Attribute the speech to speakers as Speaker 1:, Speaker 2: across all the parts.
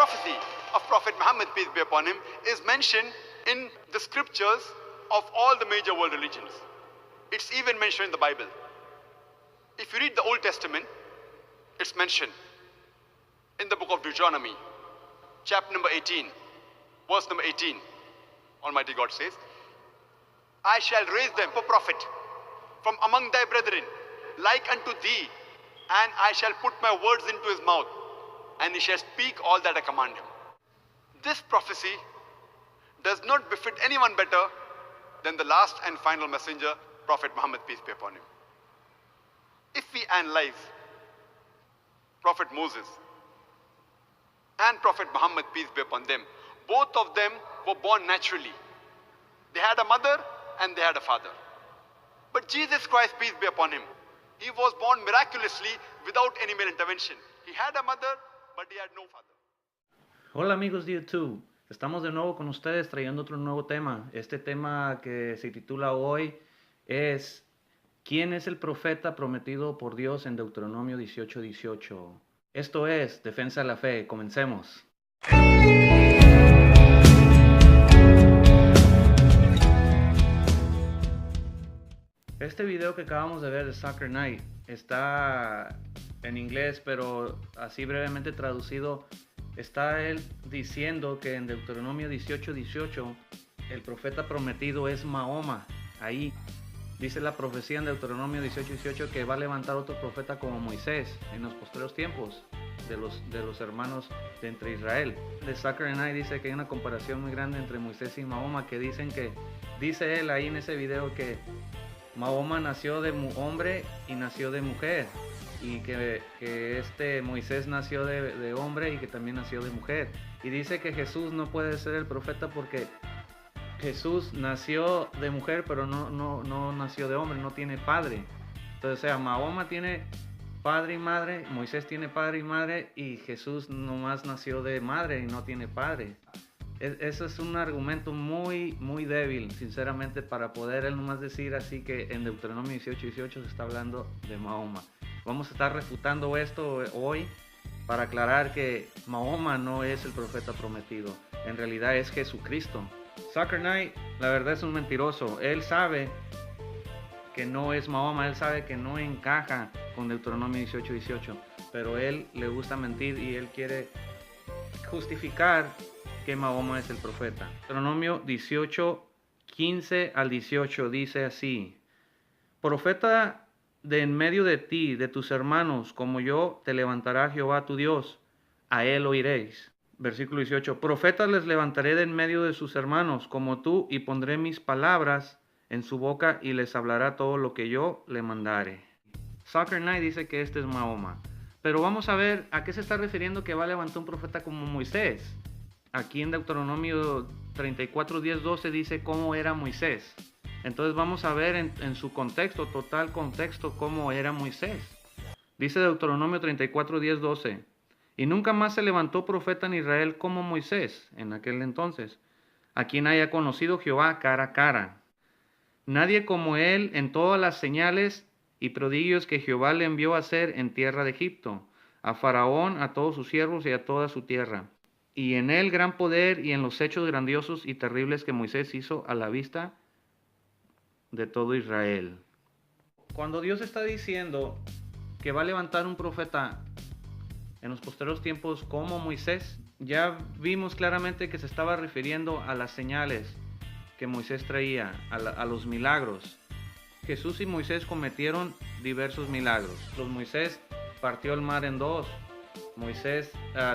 Speaker 1: prophecy of Prophet Muhammad, peace be upon him, is mentioned in the scriptures of all the major world religions. It's even mentioned in the Bible. If you read the Old Testament, it's mentioned in the book of Deuteronomy, chapter number 18, verse number 18. Almighty God says, I shall raise them for prophet from among thy brethren, like unto thee, and I shall put my words into his mouth, and he shall speak all that I command him. This prophecy does not befit anyone better than the last and final messenger, Prophet Muhammad, peace be upon him. If we analyze Prophet Moses and Prophet Muhammad, peace be upon them, both of them were born naturally. They had a mother and they had a father. But Jesus Christ, peace be upon him, he was born miraculously without any male intervention. He had a mother, but he had no father.
Speaker 2: Hola amigos de YouTube, estamos de nuevo con ustedes trayendo otro nuevo tema. Este tema que se titula hoy es ¿quién es el profeta prometido por Dios en Deuteronomio 18:18? Esto es Defensa de la Fe. Comencemos. Este video que acabamos de ver de Soccer Night está en inglés, pero así brevemente traducido, está él diciendo que en Deuteronomio 18:18 el profeta prometido es Mahoma. Ahí dice la profecía en Deuteronomio 18:18 que va a levantar otro profeta como Moisés en los posteriores tiempos de los hermanos de entre Israel. De Soccer Night dice que hay una comparación muy grande entre Moisés y Mahoma, que dicen que, dice él ahí en ese video que Mahoma nació de hombre y nació de mujer, y que Moisés nació de hombre y que también nació de mujer. Y dice que Jesús no puede ser el profeta porque Jesús nació de mujer pero no nació de hombre, no tiene padre. Entonces, o sea, Mahoma tiene padre y madre, Moisés tiene padre y madre, y Jesús nomás nació de madre y no tiene padre. Eso es un argumento muy, muy débil, sinceramente, para poder él nomás decir así que en Deuteronomio 18:18 se está hablando de Mahoma. Vamos a estar refutando esto hoy para aclarar que Mahoma no es el profeta prometido, en realidad es Jesucristo. Soccer Night, la verdad, es un mentiroso. Él sabe que no es Mahoma, él sabe que no encaja con Deuteronomio 18:18, pero él le gusta mentir y él quiere justificar que Mahoma es el profeta. Deuteronomio 18:15 al 18 dice así: profeta de en medio de ti, de tus hermanos, como yo, te levantará Jehová tu Dios, a él oiréis. Versículo 18: profetas les levantaré de en medio de sus hermanos, como tú, y pondré mis palabras en su boca, y les hablará todo lo que yo le mandare. Soccer Night dice que este es Mahoma. Pero vamos a ver a qué se está refiriendo que va a levantar un profeta como Moisés. Aquí en Deuteronomio 34:10-12 dice cómo era Moisés. Entonces vamos a ver en su contexto, total contexto, cómo era Moisés. Dice Deuteronomio 34:10-12: y nunca más se levantó profeta en Israel como Moisés en aquel entonces, a quien haya conocido Jehová cara a cara. Nadie como él en todas las señales y prodigios que Jehová le envió a hacer en tierra de Egipto, a Faraón, a todos sus siervos y a toda su tierra. Y en él gran poder y en los hechos grandiosos y terribles que Moisés hizo a la vista de todo Israel. Cuando Dios está diciendo que va a levantar un profeta en los posteriores tiempos como Moisés, ya vimos claramente que se estaba refiriendo a las señales que Moisés traía, a los milagros. Jesús y Moisés cometieron diversos milagros. Moisés partió el mar en dos. Moisés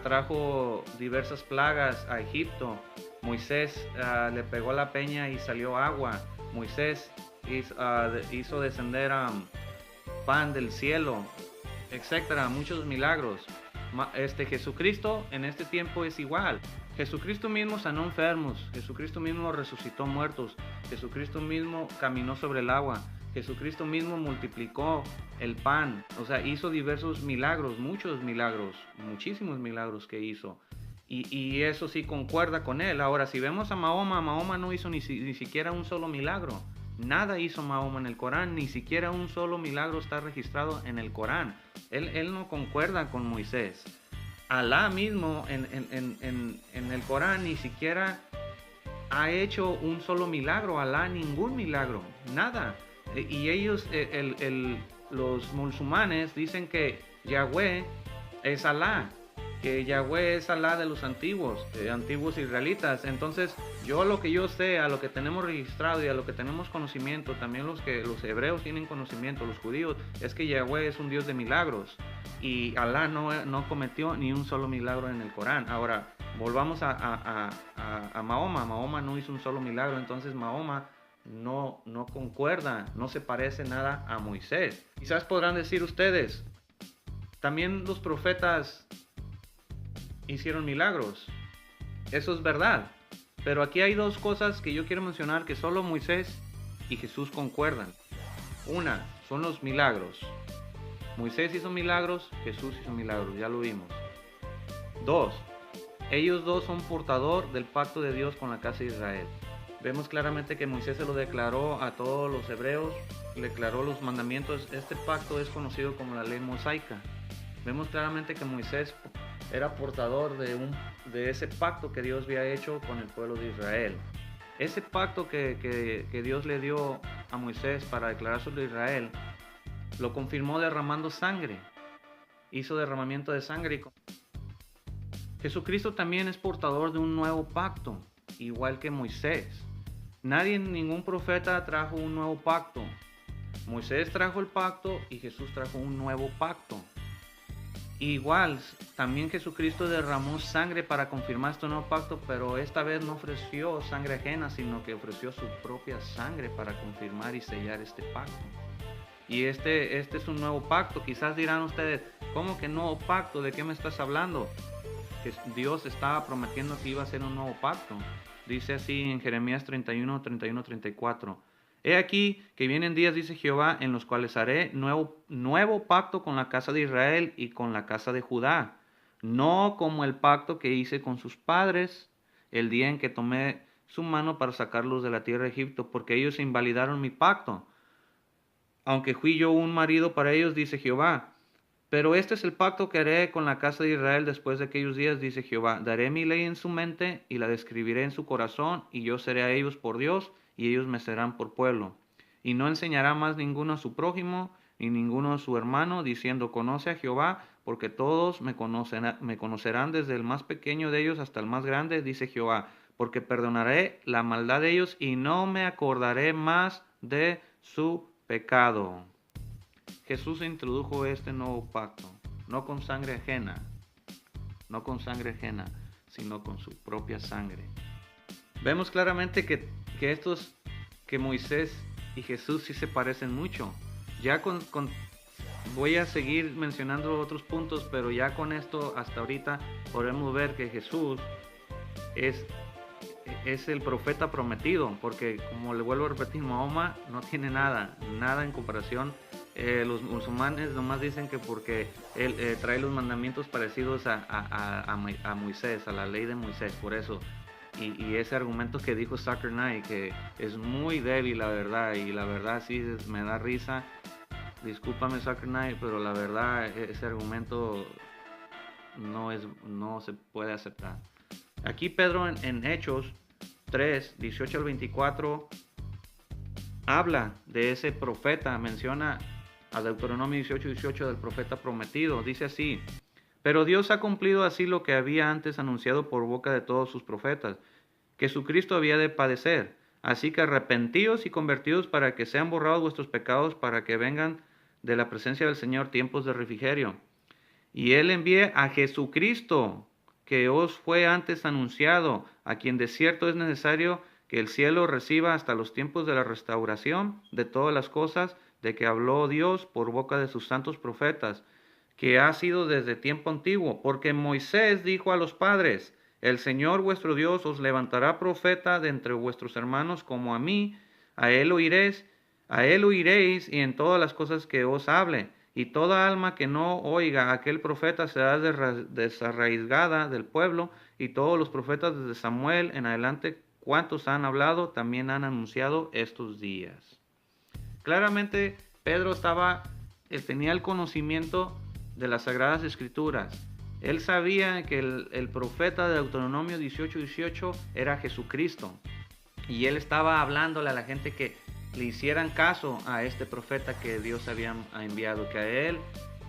Speaker 2: trajo diversas plagas a Egipto. Moisés le pegó a la peña y salió agua. Moisés hizo descender pan del cielo, etcétera, muchos milagros. Jesucristo en este tiempo es igual. Jesucristo mismo sanó enfermos, Jesucristo mismo resucitó muertos, Jesucristo mismo caminó sobre el agua, Jesucristo mismo multiplicó el pan, o sea, hizo diversos milagros, muchos milagros, muchísimos milagros que hizo. Y eso sí concuerda con él. Ahora, si vemos a Mahoma no hizo ni siquiera un solo milagro. Nada hizo Mahoma en el Corán, ni siquiera un solo milagro está registrado en el Corán. Él no concuerda con Moisés. Alá mismo en el Corán ni siquiera ha hecho un solo milagro. Alá ningún milagro, nada. Y ellos, los musulmanes dicen que Yahweh es Alá, que Yahweh es Alá de los antiguos israelitas. Entonces, lo que yo sé, a lo que tenemos registrado y a lo que tenemos conocimiento, también los hebreos tienen conocimiento, los judíos, es que Yahweh es un Dios de milagros y Alá no cometió ni un solo milagro en el Corán. Ahora, volvamos a Mahoma. Mahoma no hizo un solo milagro, entonces Mahoma no concuerda, no se parece nada a Moisés. Quizás podrán decir ustedes, también los profetas hicieron milagros. Eso es verdad. Pero aquí hay dos cosas que yo quiero mencionar que solo Moisés y Jesús concuerdan. Una, son los milagros. Moisés hizo milagros, Jesús hizo milagros, ya lo vimos. Dos, ellos dos son portador del pacto de Dios con la casa de Israel. Vemos claramente que Moisés se lo declaró a todos los hebreos, le declaró los mandamientos. Este pacto es conocido como la ley mosaica. Vemos claramente que Moisés era portador de ese pacto que Dios había hecho con el pueblo de Israel. Ese pacto que Dios le dio a Moisés para declarar sobre Israel, lo confirmó derramando sangre. Hizo derramamiento de sangre. Jesucristo también es portador de un nuevo pacto, igual que Moisés. Ningún profeta trajo un nuevo pacto. Moisés trajo el pacto y Jesús trajo un nuevo pacto. Igual, también Jesucristo derramó sangre para confirmar este nuevo pacto, pero esta vez no ofreció sangre ajena, sino que ofreció su propia sangre para confirmar y sellar este pacto. Y este es un nuevo pacto. Quizás dirán ustedes, ¿cómo que nuevo pacto? ¿De qué me estás hablando? Que Dios estaba prometiendo que iba a hacer un nuevo pacto. Dice así en Jeremías 31, 34. He aquí que vienen días, dice Jehová, en los cuales haré nuevo pacto con la casa de Israel y con la casa de Judá, no como el pacto que hice con sus padres el día en que tomé su mano para sacarlos de la tierra de Egipto, porque ellos invalidaron mi pacto, aunque fui yo un marido para ellos, dice Jehová. Pero este es el pacto que haré con la casa de Israel después de aquellos días, dice Jehová. Daré mi ley en su mente y la describiré en su corazón, y yo seré a ellos por Dios, y ellos me serán por pueblo. Y no enseñará más ninguno a su prójimo, ni ninguno a su hermano, diciendo, conoce a Jehová, porque todos me conocerán desde el más pequeño de ellos hasta el más grande, dice Jehová. Porque perdonaré la maldad de ellos, y no me acordaré más de su pecado. Jesús introdujo este nuevo pacto, no con sangre ajena, sino con su propia sangre. Vemos claramente que Moisés y Jesús sí se parecen mucho. Ya voy a seguir mencionando otros puntos, pero ya con esto hasta ahorita podemos ver que Jesús es el profeta prometido, porque como le vuelvo a repetir, Mahoma no tiene nada en comparación. Los musulmanes nomás dicen que porque él trae los mandamientos parecidos a Moisés, a la ley de Moisés, por eso. Y ese argumento que dijo Soccer Knight, que es muy débil, la verdad, y la verdad sí me da risa. Discúlpame, Soccer Knight, pero la verdad ese argumento no se puede aceptar. Aquí Pedro en Hechos 3, 18 al 24, habla de ese profeta, menciona a Deuteronomio 18, 18 del profeta prometido. Dice así: pero Dios ha cumplido así lo que había antes anunciado por boca de todos sus profetas, que su Cristo había de padecer. Así que arrepentíos y convertidos para que sean borrados vuestros pecados, para que vengan de la presencia del Señor tiempos de refrigerio. Y Él envíe a Jesucristo, que os fue antes anunciado, a quien de cierto es necesario que el cielo reciba hasta los tiempos de la restauración de todas las cosas, de que habló Dios por boca de sus santos profetas, que ha sido desde tiempo antiguo, porque Moisés dijo a los padres: el Señor vuestro Dios os levantará profeta de entre vuestros hermanos como a mí, a él oiréis y en todas las cosas que os hable. Y toda alma que no oiga a aquel profeta será desarraigada del pueblo, y todos los profetas desde Samuel en adelante, cuantos han hablado, también han anunciado estos días. Claramente Pedro tenía el conocimiento de las Sagradas Escrituras, Él sabía que el profeta de Deuteronomio 18:18 era Jesucristo. Y él estaba hablándole a la gente que le hicieran caso a este profeta que Dios había enviado, que a él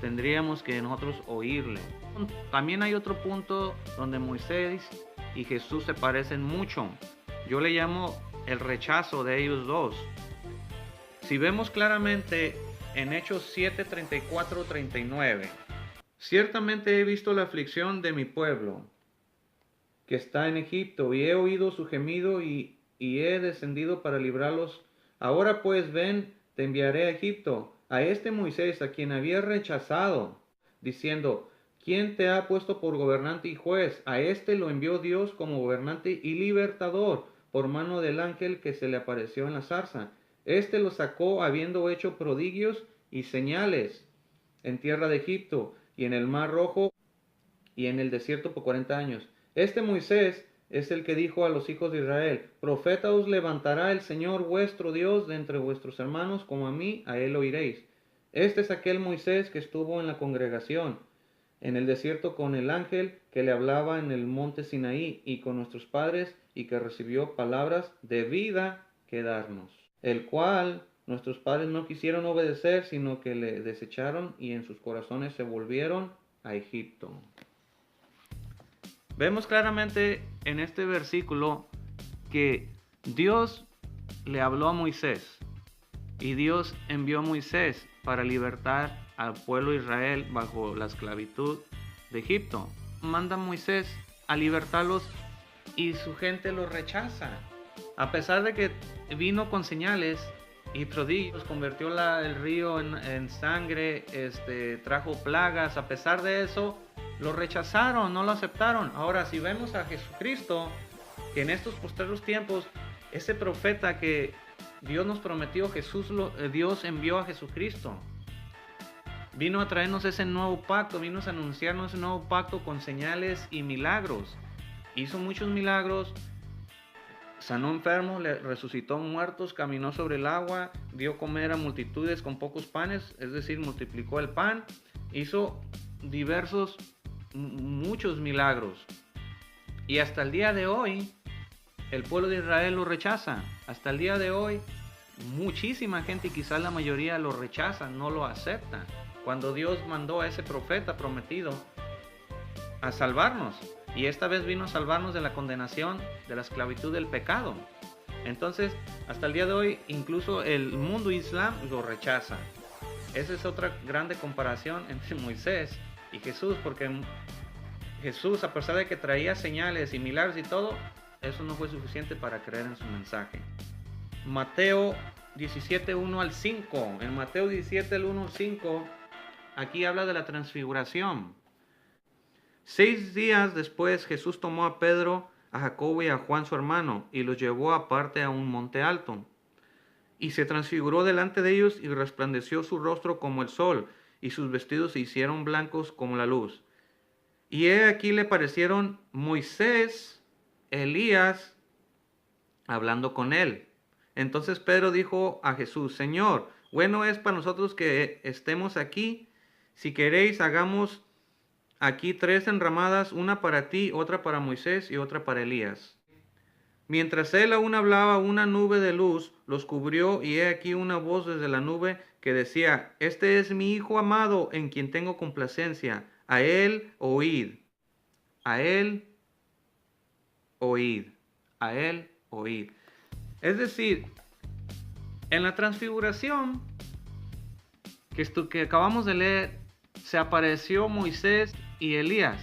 Speaker 2: tendríamos que nosotros oírle. También hay otro punto donde Moisés y Jesús se parecen mucho. Yo le llamo el rechazo de ellos dos. Si vemos claramente en Hechos 7, 34, 39, ciertamente he visto la aflicción de mi pueblo que está en Egipto, y he oído su gemido y he descendido para librarlos. Ahora pues ven, te enviaré a Egipto, a este Moisés a quien había rechazado, diciendo, ¿quién te ha puesto por gobernante y juez? A este lo envió Dios como gobernante y libertador por mano del ángel que se le apareció en la zarza. Este lo sacó habiendo hecho prodigios y señales en tierra de Egipto y en el mar Rojo y en el desierto por 40 años. Este Moisés es el que dijo a los hijos de Israel, profeta os levantará el Señor vuestro Dios de entre vuestros hermanos, como a mí, a él oiréis. Este es aquel Moisés que estuvo en la congregación, en el desierto con el ángel que le hablaba en el monte Sinaí y con nuestros padres, y que recibió palabras de vida que darnos, el cual nuestros padres no quisieron obedecer, sino que le desecharon y en sus corazones se volvieron a Egipto. Vemos claramente en este versículo que Dios le habló a Moisés y Dios envió a Moisés para libertar al pueblo de Israel bajo la esclavitud de Egipto. Manda a Moisés a libertarlos y su gente los rechaza. A pesar de que vino con señales y prodigios, convirtió el río en sangre, trajo plagas, a pesar de eso, lo rechazaron, no lo aceptaron. Ahora, si vemos a Jesucristo, que en estos postreros tiempos, ese profeta que Dios nos prometió, Dios envió a Jesucristo. Vino a traernos ese nuevo pacto, vino a anunciarnos ese nuevo pacto con señales y milagros. Hizo muchos milagros, sanó enfermos, le resucitó muertos, caminó sobre el agua, dio comer a multitudes con pocos panes, es decir, multiplicó el pan, hizo muchos milagros. Y hasta el día de hoy, el pueblo de Israel lo rechaza. Hasta el día de hoy, muchísima gente, quizás la mayoría, lo rechaza, no lo acepta. Cuando Dios mandó a ese profeta prometido a salvarnos, y esta vez vino a salvarnos de la condenación, de la esclavitud del pecado. Entonces, hasta el día de hoy, incluso el mundo islam lo rechaza. Esa es otra grande comparación entre Moisés y Jesús, porque Jesús, a pesar de que traía señales y milagros y todo, eso no fue suficiente para creer en su mensaje. Mateo 17, 1 al 5. En Mateo 17, el 1 al 5, aquí habla de la transfiguración. 6 días después, Jesús tomó a Pedro, a Jacobo y a Juan su hermano, y los llevó aparte a un monte alto. Y se transfiguró delante de ellos, y resplandeció su rostro como el sol, y sus vestidos se hicieron blancos como la luz. Y he aquí le parecieron Moisés, Elías, hablando con él. Entonces Pedro dijo a Jesús, Señor, bueno es para nosotros que estemos aquí. Si queréis, hagamos aquí 3 enramadas, una para ti, otra para Moisés y otra para Elías. Mientras él aún hablaba, una nube de luz los cubrió, y he aquí una voz desde la nube que decía, este es mi Hijo amado, en quien tengo complacencia. A él oíd. A él oíd. A él oíd. Es decir, en la transfiguración que acabamos de leer, se apareció Moisés y Elías.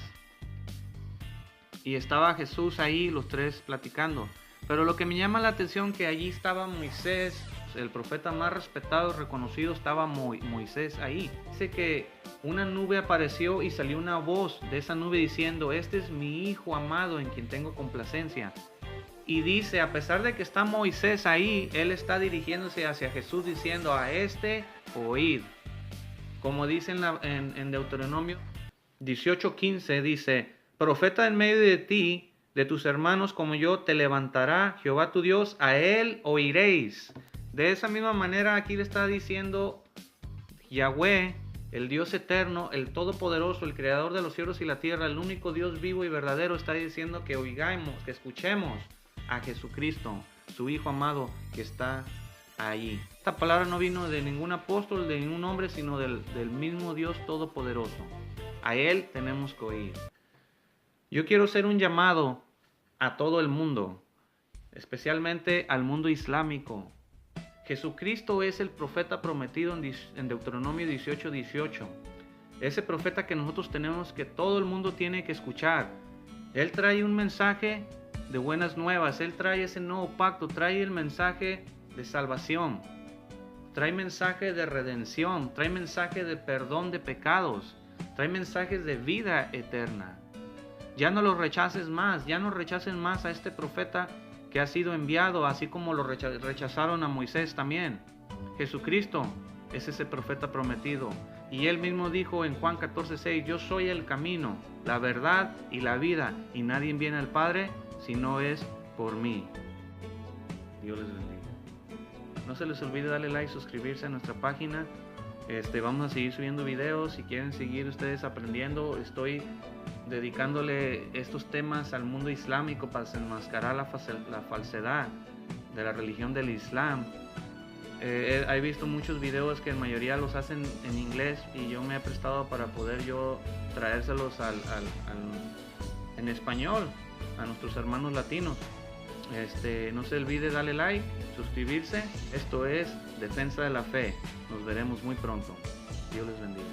Speaker 2: Y estaba Jesús ahí, los tres platicando. Pero lo que me llama la atención que allí estaba Moisés, el profeta más respetado y reconocido, estaba Moisés ahí. Dice que una nube apareció y salió una voz de esa nube diciendo, este es mi Hijo amado en quien tengo complacencia. Y dice, a pesar de que está Moisés ahí, él está dirigiéndose hacia Jesús diciendo, a este oíd. Como dice en Deuteronomio 18:15, dice, profeta en medio de ti, de tus hermanos como yo, te levantará Jehová tu Dios, a él oiréis. De esa misma manera aquí le está diciendo Yahweh El Dios eterno, el todopoderoso, el creador de los cielos y la tierra, el único Dios vivo y verdadero, está diciendo que oigamos, que escuchemos a Jesucristo, su Hijo amado, que está ahí. Esta palabra no vino de ningún apóstol, de ningún hombre, sino del mismo Dios todopoderoso. A Él tenemos que oír. Yo quiero hacer un llamado a todo el mundo, especialmente al mundo islámico. Jesucristo es el profeta prometido en Deuteronomio 18:18. Ese profeta que nosotros tenemos, que todo el mundo tiene que escuchar. Él trae un mensaje de buenas nuevas. Él trae ese nuevo pacto. Trae el mensaje de salvación. Trae mensaje de redención. Trae mensaje de perdón de pecados. Trae mensajes de vida eterna. Ya no lo rechaces más. Ya no rechacen más a este profeta que ha sido enviado, así como lo rechazaron a Moisés también. Jesucristo es ese profeta prometido. Y Él mismo dijo en Juan 14:6, yo soy el camino, la verdad y la vida, y nadie viene al Padre si no es por mí. Dios les bendiga. No se les olvide darle like, suscribirse a nuestra página. Vamos a seguir subiendo videos. Si quieren seguir ustedes aprendiendo, estoy dedicándole estos temas al mundo islámico para desenmascarar la falsedad de la religión del Islam. He visto muchos videos que en mayoría los hacen en inglés y yo me he prestado para poder yo traérselos en español a nuestros hermanos latinos. No se olvide darle like, suscribirse. Esto es Defensa de la Fe. Nos veremos muy pronto. Dios les bendiga.